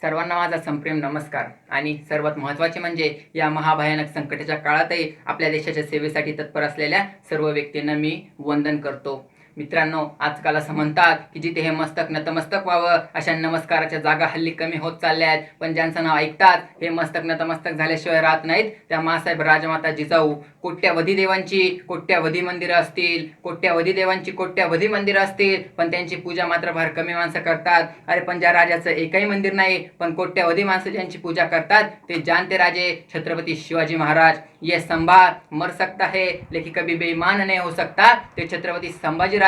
सर्वांना माझा संप्रेम नमस्कार आणि सर्वात महत्त्वाचे म्हणजे या महाभयानक संकटाच्या काळातही आपल्या देशाच्या सेवेसाठी तत्पर असलेल्या सर्व व्यक्तींना मी वंदन करतो। मित्रांनो, आजकाल असं म्हणतात की जिथे हे मस्तक नतमस्तक व्हावं अशा नमस्काराच्या जागा हल्ली कमी होत चालल्या आहेत, पण ज्यांचं नाव ऐकतात हे मस्तक नतमस्तक झाल्याशिवाय राहत नाहीत त्या मासाहेब राजमाता जिजाऊ। कोट्यावधी देवांची कोट्यावधी मंदिरं असतील, कोट्यावधी देवांची कोट्यावधी मंदिरं असतील, पण त्यांची पूजा मात्र फार कमी माणसं करतात। अरे पण ज्या राजाचं एकही मंदिर नाही पण कोट्यावधी माणसं ज्यांची पूजा करतात ते जानते राजे छत्रपती शिवाजी महाराज। ये संभार मर सकता है लेकिन कभी बेईमान नहीं हो सकता, ते छत्रपती संभाजी राजे।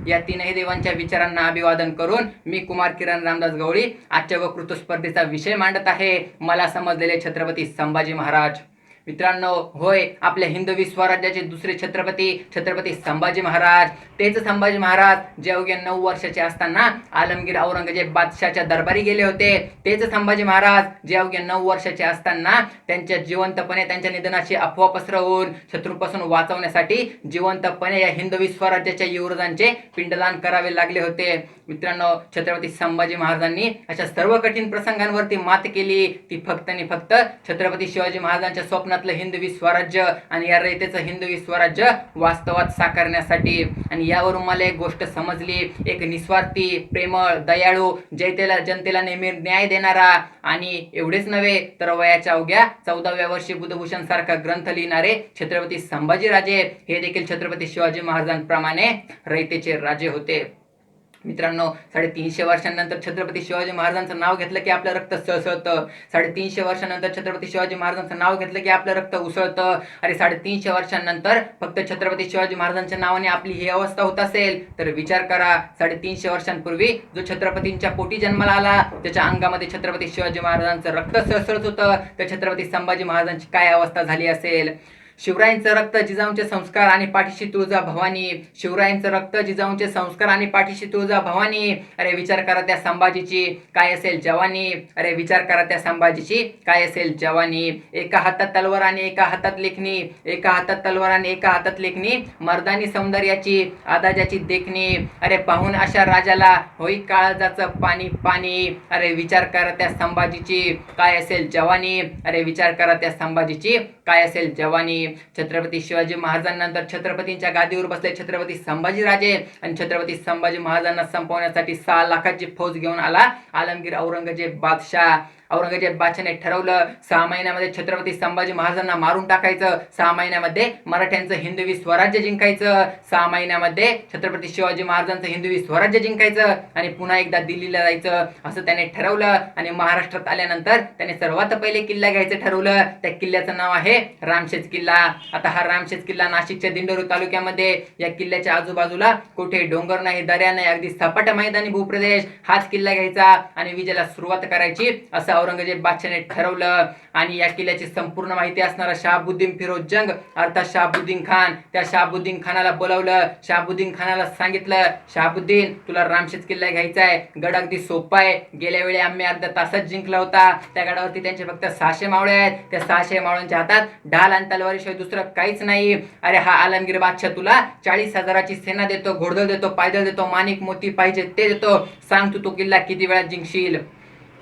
या तीनही देवांच्या विचारांना अभिवादन करून मी कुमार किरण रामदास गवळी आजच्या वक्तृत्व स्पर्धेचा विषय मांडत आहे, मला समजलेले छत्रपती संभाजी महाराज। मित्रांनो, होय, आपल्या हिंदवी स्वराज्याचे दुसरे छत्रपती छत्रपती संभाजी महाराज। तेच संभाजी महाराज जे अवघ्या 9 वर्षाचे असताना आलमगीर औरंगजेब बादशाहच्या दरबारी गेले होते। तेच संभाजी महाराज जे अवघ्या 9 वर्षाचे असताना त्यांच्या जिवंतपणे त्यांच्या निधनाची अफवा पसरवून शत्रूपासून वाचवण्यासाठी जिवंतपणे या हिंदवी स्वराज्याच्या युवराजांचे पिंडदान करावे लागले होते। मित्रांनो, छत्रपती संभाजी महाराजांनी अशा सर्व कठीण प्रसंगांवरती मात केली, ती फक्त आणि फक्त छत्रपती शिवाजी महाराजांच्या स्वप्नातलं हिंदवी स्वराज्य आणि या रयतेचं हिंदवी स्वराज्य वास्तवात साकारण्यासाठी। आणि यावरून मला एक गोष्ट समजली, एक निस्वार्थी, प्रेमळ, दयाळू, जनतेला नेहमी न्याय देणारा आणि एवढेच नव्हे तर वयाच्या अवघ्या 14व्या वर्षी बुधभूषण सारखा ग्रंथ लिहिणारे छत्रपती संभाजीराजे हे देखील छत्रपती शिवाजी महाराजांप्रमाणे रयतेचे राजे होते। मित्रांनो, 350 वर्षांनंतर छत्रपती शिवाजी महाराजांचं नाव घेतलं की आपलं रक्त सळसळतं। 350 वर्षांनंतर छत्रपती शिवाजी महाराजांचं नाव घेतलं की आपलं रक्त उसळतं। अरे 350 वर्षांनंतर फक्त छत्रपती शिवाजी महाराजांच्या नावाने आपली ही अवस्था होत असेल तर विचार करा, 350 वर्षांपूर्वी जो छत्रपतींच्या पोटी जन्माला आला त्याच्या अंगामध्ये छत्रपती शिवाजी महाराजांचं रक्त सळसळत होतं, तर छत्रपती संभाजी महाराजांची काय अवस्था झाली असेल। शिवरायांचं रक्त जिजाऊंचे संस्कार आणि पाठीशी तुळजा भवानी, शिवरायांचं रक्त जिजाऊंचे संस्कार आणि पाठीशी तुळजा भवानी। अरे विचार करा त्या संभाजीची काय असेल जवानी, अरे विचार करा त्या संभाजीची काय असेल जवानी। एका हातात तलवार आणि एका हातात लेखणी, एका हातात तलवार आणि एका हातात लेखणी, मर्दानी सौंदर्याची आदाजाची देखणी। अरे पाहून अशा राजाला होई काळजाचं पाणी पाणी, अरे विचार करा त्या संभाजीची काय असेल जवानी, अरे विचार करा त्या संभाजीची काय असेल जवानी। छत्रपती शिवाजी महाराजांनंतर छत्रपतींच्या गादीवर बसले छत्रपती संभाजीराजे आणि छत्रपती संभाजी महाराजांना संपवण्यासाठी 6 लाखाची फौज घेऊन आला आलमगीर औरंगजेब बादशाह। औरंगजेब बादशाहने ठरवलं 6 महिन्यामध्ये छत्रपती संभाजी महाराजांना मारून टाकायचं, 6 महिन्यामध्ये मराठ्यांचं हिंदवी स्वराज्य जिंकायचं, 6 महिन्यामध्ये छत्रपती शिवाजी महाराजांचं हिंदवी स्वराज्य जिंकायचं आणि पुन्हा एकदा दिल्लीला जायचं असं त्याने ठरवलं। आणि महाराष्ट्रात आल्यानंतर त्याने सर्वात पहिले किल्ला घ्यायचं ठरवलं, त्या किल्ल्याचं नाव आहे रामशेज किल्ला। आता हा रामशेज किल्ला नाशिकच्या दिंडोरी तालुक्यामध्ये, या किल्ल्याच्या आजूबाजूला कुठे डोंगर नाही, दऱ्या नाही, अगदी सपाट मैदानी भूप्रदेश, हाच किल्ला घ्यायचा आणि विजयाला सुरुवात करायची असं औरंगजेब बादशाहने ठरवलं। आणि या किल्ल्याची संपूर्ण माहिती असणारा शहाबुद्दीन फिरोज जंग अर्थात शहाबुद्दीन खान, त्या शहाबुद्दीन खानाला बोलावलं। शहाबुद्दीन खानाला सांगितलं, शहाबुद्दीन तुला रामशेज किल्ला घ्यायचा आहे, गड अगदी सोपा आहे, गेल्या वेळी आम्ही अर्ध्या तासात जिंकला होता, त्या गडावरती त्यांचे फक्त 600 मावळे आहेत, त्या 600 मावळ्यांच्या हातात ढाल आणि तलवारीशिवाय दुसरं काहीच नाही। अरे हा आलमगीर बादशाह तुला 40,000ची सेना देतो, घोडदळ देतो, पायदळ देतो, माणिक मोती पाहिजे ते देतो, सांग तू तो किल्ला किती वेळात जिंकशील।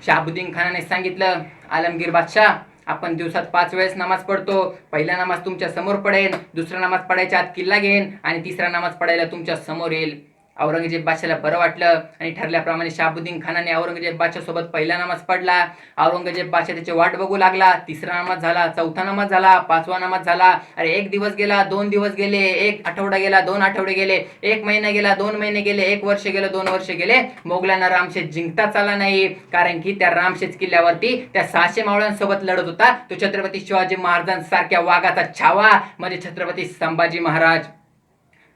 शहाबुद्दीन खानाने सांगितलं, आलमगीर बादशाह आपण दिवसात 5 वेळेस नमाज पडतो, पहिला नमाज तुमच्या समोर पडेल, दुसरा नमाज पडायच्या आत किल्ला घेईन आणि तिसरा नमाज पडायला तुमच्या समोर येईल। औरंगजेब बादशाहला बरं वाटलं आणि ठरल्याप्रमाणे शहाबुद्दीन खानाने औरंगजेब बादशाह सोबत पहिला नमाज पडला। औरंगजेब बादशाह त्याची वाट बघू लागला, तिसरा नमाज झाला, चौथा नमाज झाला, 5वा नमाज झाला। अरे 1 दिवस गेला, 2 दिवस गेले, 1 आठवडा गेला, 2 आठवडे गेले, 1 महिना गेला, 2 महिने गेले, 1 वर्ष गेलं, 2 वर्ष गेले, मोगलांना रामशेज जिंकताच आला नाही, कारण की त्या रामशेज किल्ल्यावरती त्या 600 मावळ्यांसोबत लढत होता तो छत्रपती शिवाजी महाराजांसारख्या वाघाचा छावा म्हणजे छत्रपती संभाजी महाराज।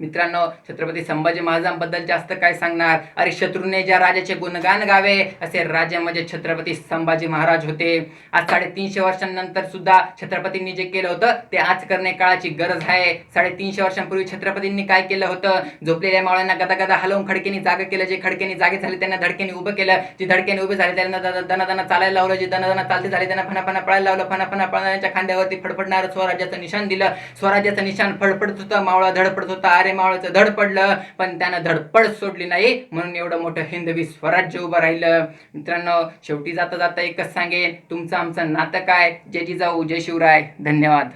मित्रांनो, छत्रपती संभाजी महाराजांबद्दल जास्त काय सांगणार, अरे शत्रूने ज्या राजाचे गुणगान गावे असे राजे म्हणजे छत्रपती संभाजी महाराज होते। आज 350 वर्षांनंतर सुद्धा छत्रपतींनी जे केलं होतं ते आज करणे काळाची गरज आहे। 350 वर्षांपूर्वी छत्रपतींनी काय केलं होतं, झोपलेल्या मावळ्यांना गदा हलवून खडकेने जागे केलं, जे खडकेने जागे झाले त्यांना धडकेने उभं केलं, जे धडकेने उभे झाले त्यांना दना चालायला लावलं, जे दना चालते झाले त्यांना फणाफणा पळायला लावलं, फणाफणा पळणाऱ्यांच्या खांद्यावरती फडफडणारं स्वराज्याचं निशाण दिलं, स्वराज्याचं निशाण फडफडत होतं, मावळा धडपडत होता, तारे मावळचं धड पडलं, पण त्यानं धडपड सोडली नाही, म्हणून एवढं मोठं हिंदवी स्वराज्य उभं राहिलं. मित्रांनो, शेवटी जाता जाता एकच सांगेन, तुमचं आमचं नातं काय. जय जिजाऊ, जय शिवराय. धन्यवाद.